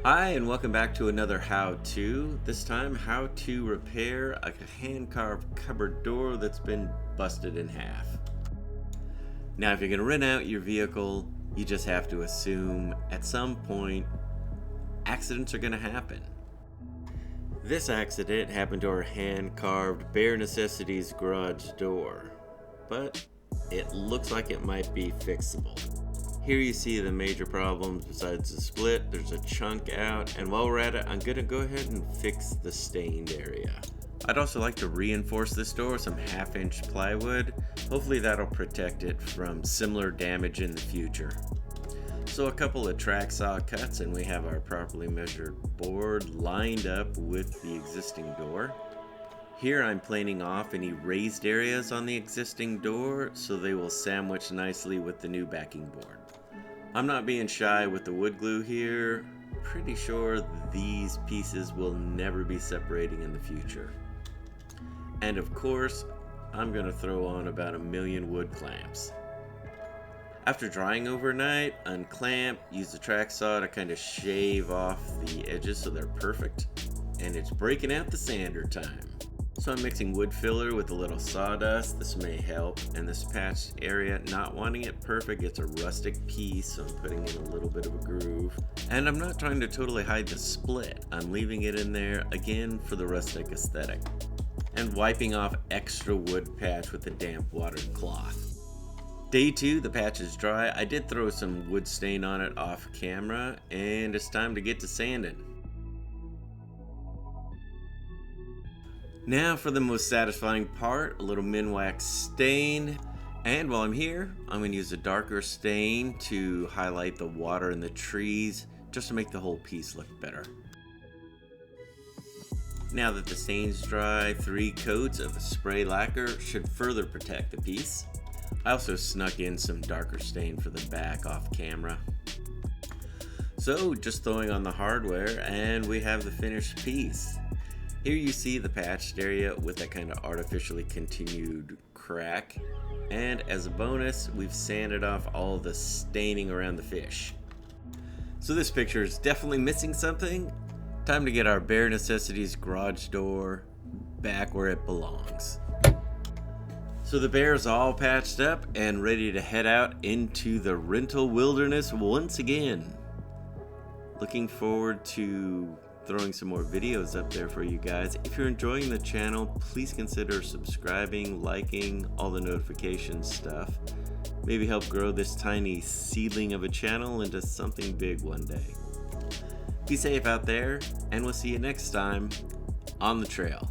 Hi, and welcome back to another how-to. This time, how to repair a hand-carved cupboard door that's been busted in half. Now, if you're going to rent out your vehicle, you just have to assume at some point accidents are going to happen. This accident happened to our hand-carved bare necessities garage door, but it looks like it might be fixable. Here you see the major problems besides the split. There's a chunk out, and while we're at it, I'm gonna go ahead and fix the stained area. I'd also like to reinforce this door with some 1/2-inch plywood. Hopefully that'll protect it from similar damage in the future. So a couple of track saw cuts and we have our properly measured board lined up with the existing door. Here I'm planing off any raised areas on the existing door so they will sandwich nicely with the new backing board. I'm not being shy with the wood glue here. Pretty sure these pieces will never be separating in the future. And of course, I'm gonna throw on about 1,000,000 wood clamps. After drying overnight, unclamp, use the track saw to kind of shave off the edges so they're perfect. And it's breaking out the sander time. So I'm mixing wood filler with a little sawdust. This may help. And this patched area, not wanting it perfect, it's a rustic piece, so I'm putting in a little bit of a groove. And I'm not trying to totally hide the split. I'm leaving it in there, again, for the rustic aesthetic. And wiping off extra wood patch with a damp watered cloth. Day 2, the patch is dry. I did throw some wood stain on it off camera, and it's time to get to sanding. Now for the most satisfying part, a little Minwax stain. And while I'm here, I'm going to use a darker stain to highlight the water and the trees, just to make the whole piece look better. Now that the stain's dry, 3 coats of spray lacquer should further protect the piece. I also snuck in some darker stain for the back off camera. So just throwing on the hardware and we have the finished piece. Here you see the patched area with that kind of artificially continued crack. And as a bonus, we've sanded off all the staining around the fish. So this picture is definitely missing something. Time to get our bare necessities garage door back where it belongs. So the bear is all patched up and ready to head out into the rental wilderness once again. Looking forward to throwing some more videos up there for you guys. If you're enjoying the channel, please consider subscribing, liking, all the notification stuff. Maybe help grow this tiny seedling of a channel into something big one day. Be safe out there, and we'll see you next time on the trail.